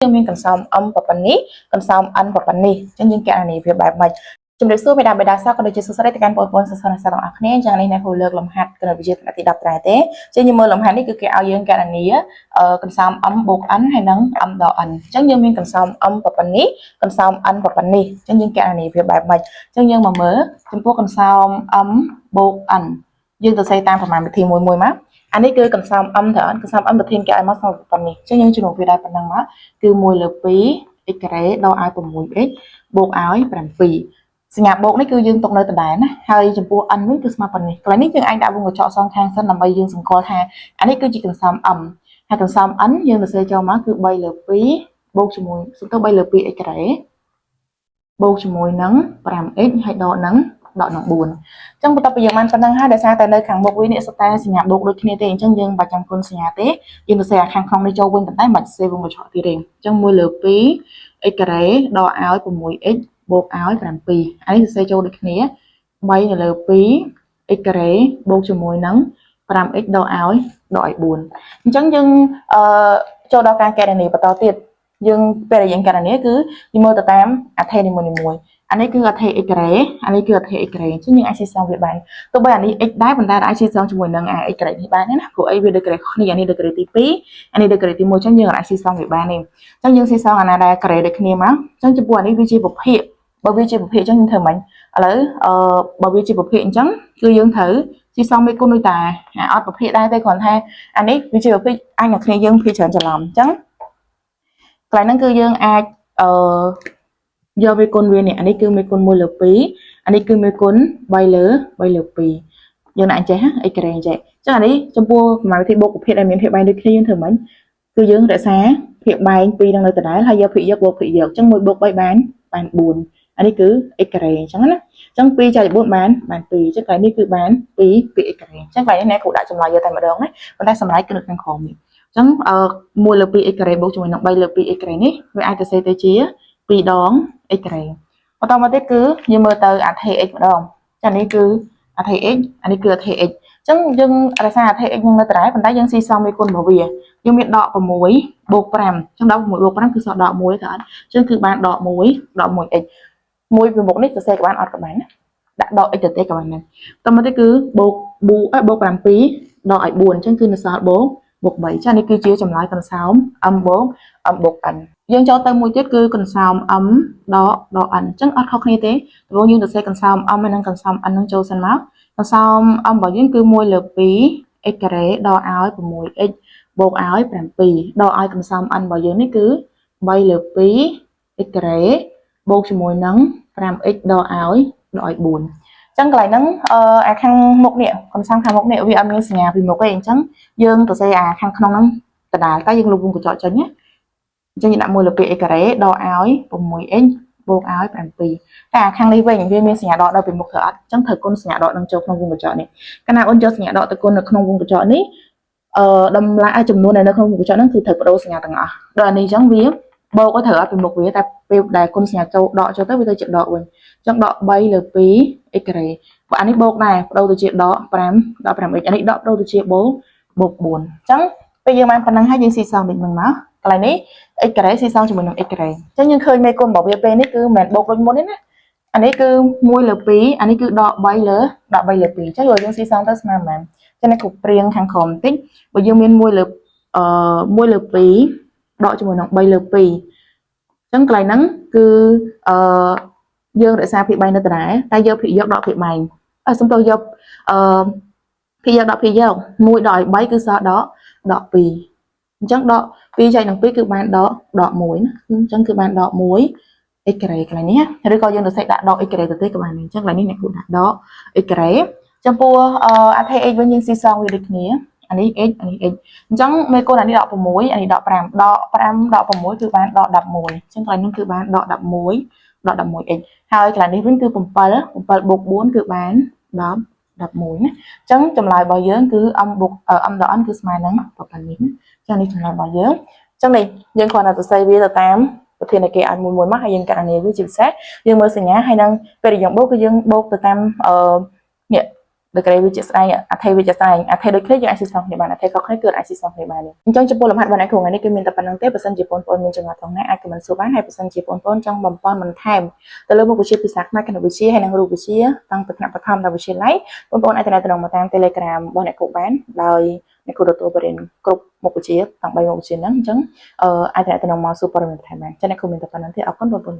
យើងមាន consum ប៉ុណ្នេះ consum n ប៉ុណ្នេះអញ្ចឹងយើងកណនីវាបែបម៉េចជំរាបសួរមេដាបេដាសាក៏ដូចជាសួស្តីទៅកាន់បងប្អូនសិស្សនិស្សិតទាំងអស់គ្នាអញ្ចឹងនេះអ្នកគ្រូលើកលំហាត់គណិតវិទ្យាថ្នាក់ទី10ដែរទេអញ្ចឹងយើងមើលលំហាត់នេះគឺគេឲ្យយើងកណនីconsum m បូក n ហើយនឹង m ដល់ n អញ្ចឹងយើងមាន consum m ប៉ុណ្នេះ consum n ប៉ុណ្នេះអញ្ចឹងយើងកណនីវាបែបម៉េចអញ្ចឹងយើងមកមើលចំពោះ consum m បូក n យើងទៅសេតាមប្រមាណវិធីមួយមកអានេះគឺ consum m ទៅ n consum m ប្រធានគេឲ្យមកស្មើប៉ុណ្នេះអញ្ចឹងយើងជំនួសវាដែរប៉ុណ្ណឹងមកគឺ1លើ2 x ការ៉េដល់ឲ្យ 6x បូកឲ្យ7សញ្ញាបូកនេះគឺយើងទុកនៅដដែលណាហើយចំពោះ n វិញគឺស្មើប៉ុណ្នេះកន្លែងនេះយើងអាចដាក់វងកញ្ចក់សងខាងសិនដើម្បីយើងសម្គាល់ថាអានេះគឺជា consum m ហើយ consum n យើងសរសេរចូលមកគឺ3លើ2បូកជាមួយសុំទៅ3លើ 2x ការ៉េបូកជាមួយនឹង 5x ហើយដកនឹង4អញ្ចឹងបន្ទាប់ពីយើងបានប៉ុណ្ណឹងហើយដោយសារតែនៅខាងមុខវានេះសុទ្ធតែសញ្ញាបូកដូចគ្នាទេអញ្ចឹងយើងមិនបាច់ចាំគុណសញ្ញាទេយើងសរសេរខាងក្នុងនេះចូលវិញប៉ុន្តែមិនបាច់សរសេរវងកញ្ចក់ទៀតទេអញ្ចឹង1លើ2x ការ៉េដកឲ្យ 6x បូកឲ្យ 7អានេះសរសេរចូលដូចគ្នា3លើ2x ការ៉េបូកជាមួយនឹង 5x ដកឲ្យ4អញ្ចឹងយើងចូលដល់ការកណនីបន្តទៀតយើងពេលដែលយើងកណនីគឺយើងមើលទៅតាមអត្ថេនីមួយអានេះគឺអត្ថេ x ការ៉េអានេះគឺអត្ថេ x ការ៉េអញ្ចឹងយើងអាចស៊ីសងវាបានទោះបីអានេះ x ដែរប៉ុន្តែអាចស៊ីសងជាមួយនឹង x ការ៉េនេះបានណាព្រោះអីវាដឺក្រេគ្នាអានេះដឺក្រេទី2អានេះដឺក្រេទី1អញ្ចឹងយើងអាចស៊ីសងវាបានទេអញ្ចឹងយើងស៊ីសងអាណាដែលការ៉េដូចគ្នាមកអញ្ចឹងចំពោះអានេះវាជាប្រភេទបើវាជាប្រភេទអញ្ចឹងយើងធ្វើម៉េចឥឡូវបើវាជាប្រភេទអញ្ចឹងគឺយើងត្រូវស៊ីសងមេគុណដូចតាអត់ប្រភេទដែរទេគ្រាន់តែអានេះវាជាប្រភេទអញអ្នកគ្នាយើងភាច្រើនច្រឡំអញ្ចឹងកន្លែងហ្នឹងគឺយើងអាចយកមេគុណវានេះអានេះគឺមេគុណ1លើ2អានេះគឺមេគុណ3លើ2យើងដាក់អញ្ចេះ x ការ៉េអញ្ចេះអញ្ចឹងអានេះចំពោះប្រមាណវិធីបូកប្រភេទដែលមានភាពបែងដូចគ្នាយើងធ្វើម៉េចគឺយើងរក្សាភាពបែង2នឹងនៅដដែលហើយយកភាគយកបូកភាគយកអញ្ចឹង1បូក3បាន4អានេះគឺ x ការ៉េអញ្ចឹងណាអញ្ចឹង2ចែក4បាន2អញ្ចឹងកន្លែងនេះគឺបាន2ពី x ការ៉េអញ្ចឹងកន្លែងនេះអ្នកគ្រូដាក់ចម្លើយយកតែម្ដងណាប៉ុន្តែសម្រាប់គឺនៅខាងក្រោមនេះអញ្ចឹង1លើ 2x ការ៉េបូកជាមួយនឹង3លើ 2x ការ៉េនេះវាអាចទៅសេទៅជា2ដង x ការ៉េបន្តមកទៀតគឺយើងមើលទៅអត្ថេ x ម្ដងចានេះគឺអត្ថេ x អានេះគឺអត្ថេ x អញ្ចឹងយើងរក្សាអត្ថេ x នឹងនៅដដែលប៉ុន្តែយើងស៊ីសងមេគុណរបស់វាយើងមានដក6បូក5អញ្ចឹងដក6បូក5គឺសល់ដក1ទៅអត់អញ្ចឹងគឺបានដក1x មួយពីមុខនេះសរសេរក៏បានអត់ក៏បានណាដាក់ដក x ទៅទេក៏បានដែរបន្តមកទៀតគឺបូក7ដកឲ្យ4អញ្ចឹងគឺនៅសល់បូក3ចានេះគឺជាចម្លើយកន្សោម m បូក n យើងចូលទៅមួយទៀតគឺកន្សោម m ដក n អញ្ចឹងអត់ខុសគ្នាទេព្រោះយើងសរសេរកន្សោម m ហើយនិងកន្សោម n នឹងចូលសិនមកកន្សោម m របស់យើងគឺ1លើ2 x ការ៉េដកឲ្យ 6x បូកឲ្យ7ដកឲ្យកន្សោម n របស់យើងនេះគឺ3លើ2 x ការ៉េបូកជាមួយនឹង 5x ដកឲ្យ4ចឹងកន្លែងហ្នឹងអាខាងមុខនេះកន្សោមខាងមុខនេះវាអត់មានសញ្ញាពីមុខទេអញ្ចឹងយើងសរសេរអាខាងក្នុងហ្នឹងដដែលតែយើងលុបវងកញ្ចក់ចេញណាអញ្ចឹងយើងដាក់1លើ2x ការ៉េដកឲ្យ 6x បូកឲ្យ 7តែអាខាងនេះវិញវាមានសញ្ញាដកនៅពីមុខត្រូវអត់អញ្ចឹងត្រូវគុណសញ្ញាដកនឹងចូលក្នុងវងកញ្ចក់នេះកាលណាអូនយកសញ្ញាដកទៅគុណនៅក្នុងវងកញ្ចក់នេះតម្លៃចំនួននៅក្នុងវងកញ្ចក់ហ្នឹងគឺត្រូវបដូរសញ្ញាទាំងអស់ដល់នេះអញ្ចឹងវាបូកឲ្យត្រូវអត់ពីមុខវាតែពេលដែលគុណសញ្ញាចូលដកចូលទៅវាទៅជាដកវិញអញ្ចឹងដក3លើ2x ការ៉េបើអានេះបូកដែរបដូរទៅជាដក5ដក 5x អានេះដកបដូរទៅជាបូក4អញ្ចឹងពេលយើងបានប៉ុណ្ណឹងហើយយើងស៊ីសងដូចហ្នឹងមកកន្លែងនេះ x ការ៉េស៊ីសងជាមួយនឹង x ការ៉េអញ្ចឹងយើងឃើញមេគុណរបស់វាពេលនេះគឺមិនមែនបូកដូចមុនទេណាអានេះគឺ1លើ2អានេះគឺដក3លើ2អញ្ចឹងយើងស៊ីសងទៅស្មើប៉ុន្មានអញ្ចឹងអ្នកគ្រូព្រៀងខាងក្រោមបន្តិចបើយើងមាន1លើ2ដកជាមួយនឹង3លើ2អញ្ចឹងកន្លែងហ្នឹងគឺយើងរក្សាភាគបែងនៅដដែលតែយកភាគយកដកភាគបែងសុំទោសយកភាគយកដកភាគយក1ដកឲ្យ3គឺសល់ដក2អញ្ចឹងដក2ចែកនឹង2គឺបានដក1ណាអញ្ចឹងគឺបានដក1 x ការ៉េកន្លែងនេះឬក៏យើងទៅសេដាក់ដក x ការ៉េទៅទេក៏បានអញ្ចឹងកន្លែងនេះអ្នកគ្រូដាក់ដក x ការ៉េចំពោះអត្ថេ x វិញយើងស៊ីសងវាដូចគ្នាអានេះ x អានេះ x អញ្ចឹងមេគុណអានេះដក6អានេះដក5ដក5ដក6គឺបានដក11អញ្ចឹងកន្លែងនេះគឺបានដក11x ហើយកន្លែងនេះវិញគឺ7បូក4គឺបាន10 11ណាអញ្ចឹងចម្លើយរបស់យើងគឺ m បូក m ដល់ n គឺស្មើនឹងប៉ុណ្ណេះណាចានេះចម្លើយរបស់យើងអញ្ចឹងនេះយើងគ្រាន់តែសរសេរវាទៅតាមប្រធានគេឲ្យមួយមកហើយយើងកណនីវាជាពិសេសយើងមើលសញ្ញាហើយនឹងពេលដែលយើងបូកគឺយើងបូកទៅតាមនេះ លើកវិទ្យាស្ដាយអធិវិទ្យាស្ដាយអធិដូចគ្នាយើងអាចសិក្សាគ្នាបានអធិក៏គ្នាគឺអាចសិក្សាគ្នាបានអញ្ចឹងចំពោះលំហាត់បងប្អូនថ្ងៃនេះគឺមានតែប៉ុណ្្នឹងទេបើសិនជាបងប្អូនមានចម្ងល់ផងណាអាចខមមិនសួរបានហើយបើសិនជាបងប្អូនចង់បំពេញបន្ថែមទៅលើមុខវិជ្ជាភាសាខ្មែរគណិតវិទ្យាហើយនិងរូបវិទ្យាតាំងពីថ្នាក់បឋមដល់វិទ្យាល័យបងប្អូនអាចទំនាក់ទំនងមកតាម Telegram របស់អ្នកគ្រូបានដោយអ្នកគ្រូទទួលបរិញ្ញាគ្រប់មុខវិជ្ជាទាំង3មុខវិជ្ជាហ្នឹងអញ្ចឹងអាចទំនាក់ទំនងមកសួរព័ត៌មានបន្ថែមបានចា៎អ្នកគ្រូមានតែប៉ុណ្្នឹងទេអរគុណបងប្អូន